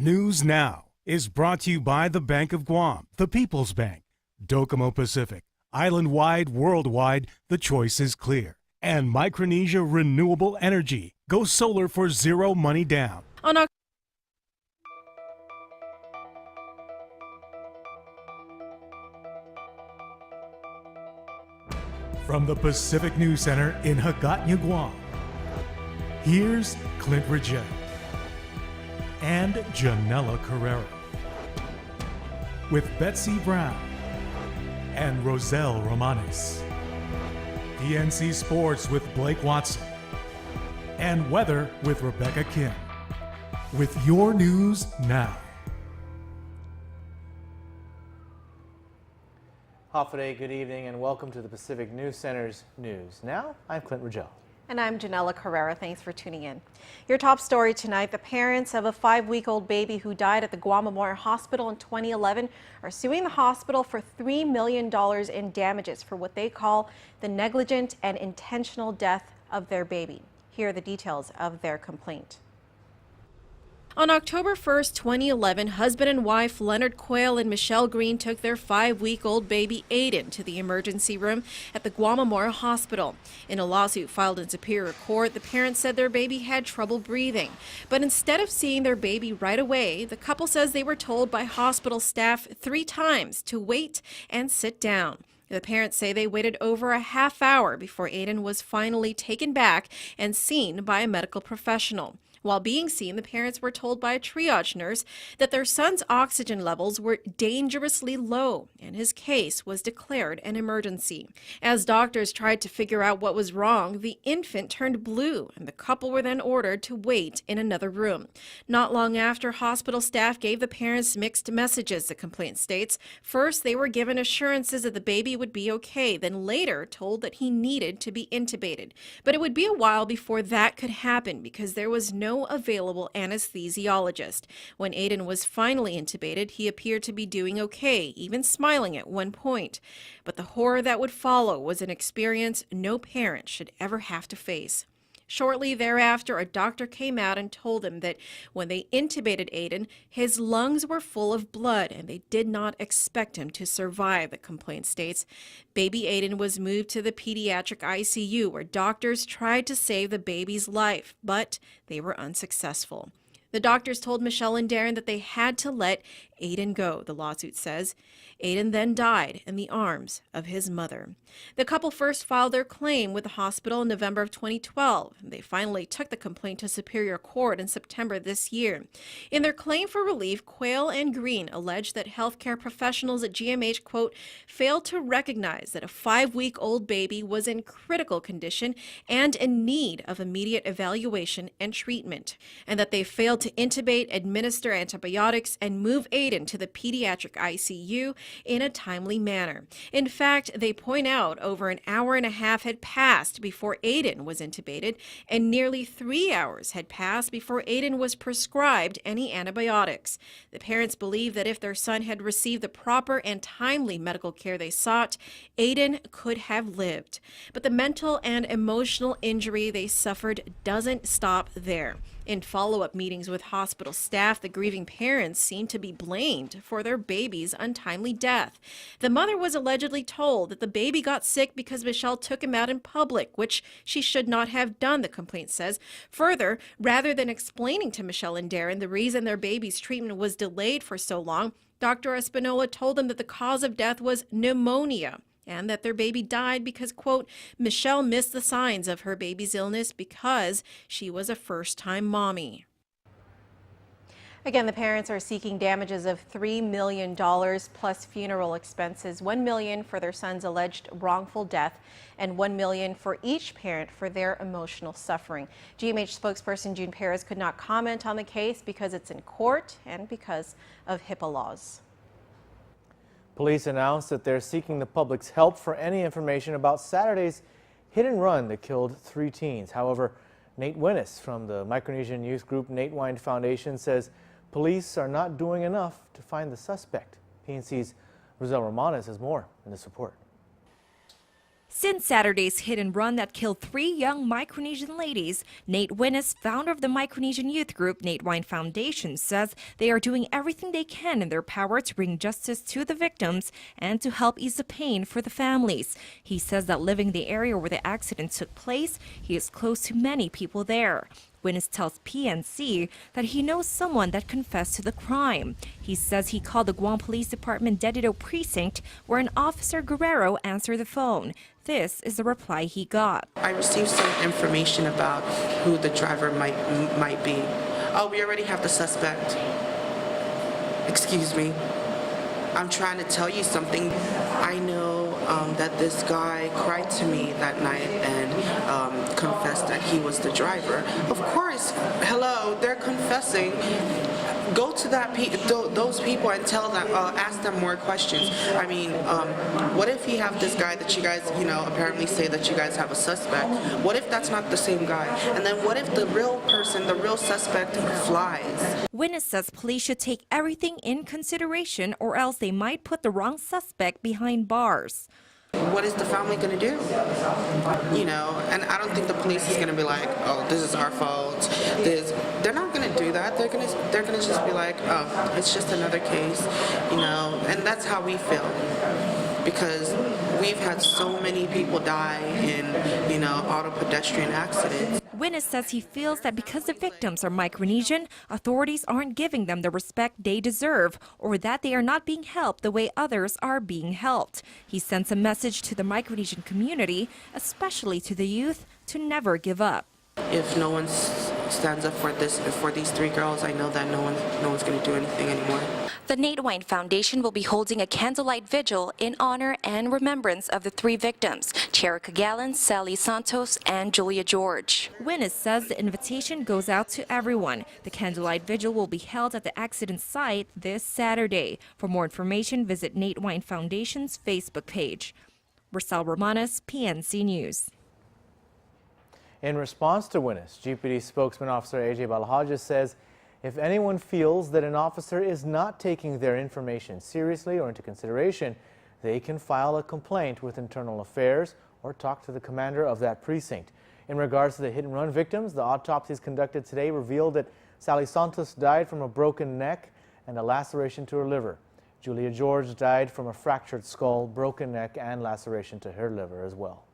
News Now is brought to you by the Bank of Guam, the People's Bank, Docomo Pacific, island-wide, worldwide, the choice is clear. And Micronesia Renewable Energy. Go solar for zero money down. From the Pacific News Center in Hagåtña, Guam, here's Clint Ridgell and Janella Carrera with Betsy Brown and Roselle Romanes. PNC Sports with Blake Watson and Weather with Rebecca Kim. With your news now. Hafa, good evening and welcome to the Pacific News Center's News Now. I'm Clint Ridgell. And I'm Janella Carrera. Thanks for tuning in. Your top story tonight, the parents of a 5-week-old baby who died at the Guam Memorial Hospital in 2011 are suing the hospital for $3 million in damages for what they call the negligent and intentional death of their baby. Here are the details of their complaint. On October 1st, 2011, husband and wife Leonard Quayle and Michelle Green took their 5-week-old baby Aiden to the emergency room at the Guam Memorial Hospital. In a lawsuit filed in Superior Court, the parents said their baby had trouble breathing. But instead of seeing their baby right away, the couple says they were told by hospital staff 3 times to wait and sit down. The parents say they waited over a half hour before Aiden was finally taken back and seen by a medical professional. While being seen, the parents were told by a triage nurse that their son's oxygen levels were dangerously low, and his case was declared an emergency. As doctors tried to figure out what was wrong, the infant turned blue, and the couple were then ordered to wait in another room. Not long after, hospital staff gave the parents mixed messages, the complaint states. First, they were given assurances that the baby would be okay, then later told that he needed to be intubated. But it would be a while before that could happen because there was no available anesthesiologist. When Aiden was finally intubated, he appeared to be doing okay, even smiling at one point. But the horror that would follow was an experience no parent should ever have to face. Shortly thereafter, a doctor came out and told him that when they intubated Aiden, his lungs were full of blood and they did not expect him to survive, the complaint states. Baby Aiden was moved to the pediatric ICU where doctors tried to save the baby's life, but they were unsuccessful. The doctors told Michelle and Darren that they had to let Aiden go, the lawsuit says. Aiden then died in the arms of his mother. The couple first filed their claim with the hospital in November of 2012. They finally took the complaint to Superior Court in September this year. In their claim for relief, Quayle and Green alleged that healthcare professionals at GMH, quote, failed to recognize that a 5-week-old baby was in critical condition and in need of immediate evaluation and treatment, and that they failed to intubate, administer antibiotics, and move Aiden to the pediatric ICU in a timely manner. In fact, they point out over an hour and a half had passed before Aiden was intubated, and nearly 3 hours had passed before Aiden was prescribed any antibiotics. The parents believe that if their son had received the proper and timely medical care they sought, Aiden could have lived. But the mental and emotional injury they suffered doesn't stop there. In follow-up meetings with hospital staff, the grieving parents seemed to be blamed for their baby's untimely death. The mother was allegedly told that the baby got sick because Michelle took him out in public, which she should not have done, the complaint says. Further, rather than explaining to Michelle and Darren the reason their baby's treatment was delayed for so long, Dr. Espinola told them that the cause of death was pneumonia, and that their baby died because, quote, Michelle missed the signs of her baby's illness because she was a first-time mommy. Again, the parents are seeking damages of $3 million plus funeral expenses, $1 million for their son's alleged wrongful death, and $1 million for each parent for their emotional suffering. GMH spokesperson June Perez could not comment on the case because it's in court and because of HIPAA laws. Police announced that they're seeking the public's help for any information about Saturday's hit and run that killed 3 teens. However, Nate Winnis from the Micronesian youth group Nate Wind Foundation says police are not doing enough to find the suspect. PNC's Roselle Romanes has more in this report. Since Saturday's hit and run that killed 3 young Micronesian ladies, Nate Winnes, founder of the Micronesian youth group Nate Wine Foundation, says they are doing everything they can in their power to bring justice to the victims and to help ease the pain for the families. He says that living in the area where the accident took place, he is close to many people there. Winnes tells PNC that he knows someone that confessed to the crime. He says he called the Guam Police Department Dedido precinct where an Officer Guerrero answered the phone. This is the reply he got. I received some information about who the driver might be. Oh, we already have the suspect. Excuse me. I'm trying to tell you something. I know that this guy cried to me that night and confessed that he was the driver. Of course, hello, they're confessing. Go to those people and tell them, ask them more questions. I mean, what if you have this guy that you guys, apparently say that you guys have a suspect? What if that's not the same guy? And then what if the real person, the real suspect, flies? Winnes says police should take everything in consideration or else they might put the wrong suspect behind bars. What is the family going to do? And I don't think the police is going to be like, oh, this is our fault. They're not going to do that. They're going to just be like, oh, it's just another case, and that's how we feel. Because we've had so many people die in, auto pedestrian accidents. Winnes says he feels that because the victims are Micronesian, authorities aren't giving them the respect they deserve or that they are not being helped the way others are being helped. He sends a message to the Micronesian community, especially to the youth, to never give up. If no one stands up for these 3 girls, I know that no one's going to do anything anymore. The Nate Wine Foundation will be holding a candlelight vigil in honor and remembrance of the 3 victims, Cherica Gallen, Sally Santos, and Julia George. Winnes says the invitation goes out to everyone. The candlelight vigil will be held at the accident site this Saturday. For more information, visit Nate Wine Foundation's Facebook page. Rosal Romanes, PNC News. In response to Winnes, GPD spokesman Officer AJ Balhaja says if anyone feels that an officer is not taking their information seriously or into consideration, they can file a complaint with Internal Affairs or talk to the commander of that precinct. In regards to the hit-and-run victims, the autopsies conducted today revealed that Sally Santos died from a broken neck and a laceration to her liver. Julia George died from a fractured skull, broken neck, and laceration to her liver as well.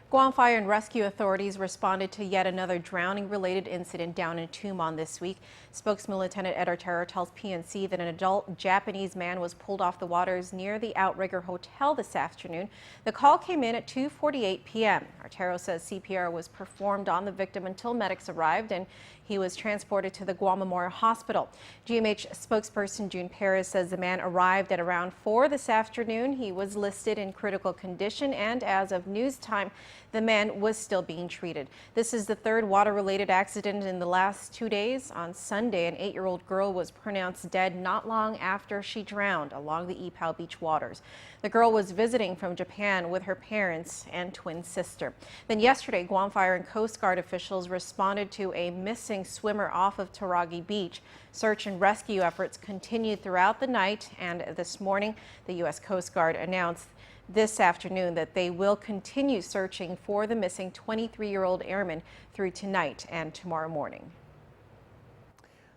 Guam Fire and Rescue authorities responded to yet another drowning-related incident down in Tumon this week. Spokesman Lieutenant Ed Artero tells PNC that an adult Japanese man was pulled off the waters near the Outrigger Hotel this afternoon. The call came in at 2:48 p.m. Artero says CPR was performed on the victim until medics arrived and he was transported to the Guam Memorial Hospital. GMH spokesperson June Perez says the man arrived at around 4 this afternoon. He was listed in critical condition and as of news time, the man was still being treated. This is the 3rd water-related accident in the last 2 days. On Sunday, an 8-year-old girl was pronounced dead not long after she drowned along the Ipao Beach waters. The girl was visiting from Japan with her parents and twin sister. Then yesterday, Guam Fire and Coast Guard officials responded to a missing swimmer off of Taragi Beach. Search and rescue efforts continued throughout the night, and this morning, the U.S. Coast Guard announced this afternoon that they will continue searching for the missing 23-year-old airman through tonight and tomorrow morning.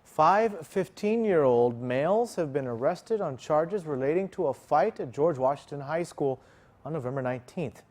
5 15-year-old males have been arrested on charges relating to a fight at George Washington High School on November 19th.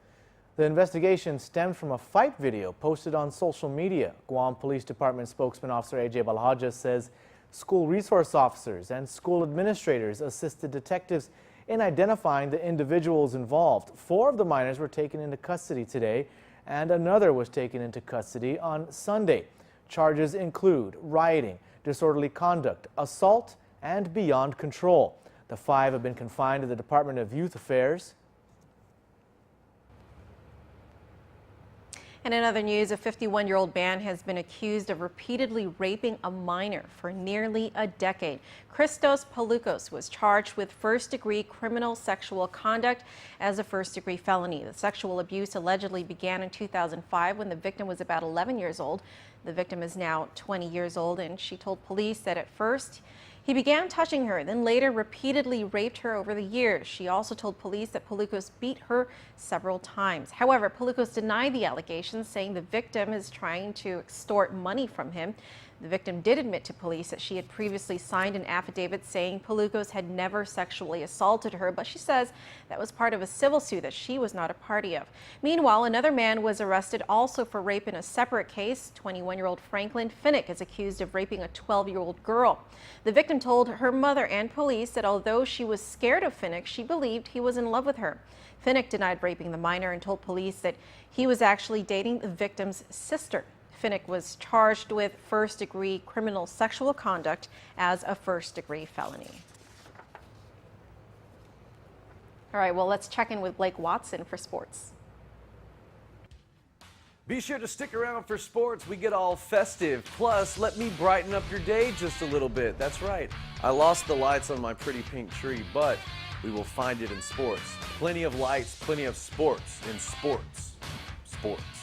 The investigation stemmed from a fight video posted on social media. Guam Police Department spokesman Officer AJ Balhaja says school resource officers and school administrators assisted detectives in identifying the individuals involved. 4 of the minors were taken into custody today, and another was taken into custody on Sunday. Charges include rioting, disorderly conduct, assault, and beyond control. The 5 have been confined to the Department of Youth Affairs. And in other news, a 51-year-old man has been accused of repeatedly raping a minor for nearly a decade. Christos Palucos was charged with first-degree criminal sexual conduct as a first-degree felony. The sexual abuse allegedly began in 2005 when the victim was about 11 years old. The victim is now 20 years old, and she told police that at first He began touching her, then later repeatedly raped her over the years. She also told police that Pelucos beat her several times. However, Pelucos denied the allegations, saying the victim is trying to extort money from him. The victim did admit to police that she had previously signed an affidavit saying Pelucos had never sexually assaulted her, but she says that was part of a civil suit that she was not a party of. Meanwhile, another man was arrested also for rape in a separate case. 21-year-old Franklin Finnick is accused of raping a 12-year-old girl. The victim told her mother and police that although she was scared of Finnick, she believed he was in love with her. Finnick denied raping the minor and told police that he was actually dating the victim's sister. Finnick was charged with first-degree criminal sexual conduct as a first-degree felony. All right, well, let's check in with Blake Watson for sports. Be sure to stick around for sports. We get all festive. Plus, let me brighten up your day just a little bit. That's right. I lost the lights on my pretty pink tree, but we will find it in sports. Plenty of lights, plenty of sports in sports. Sports.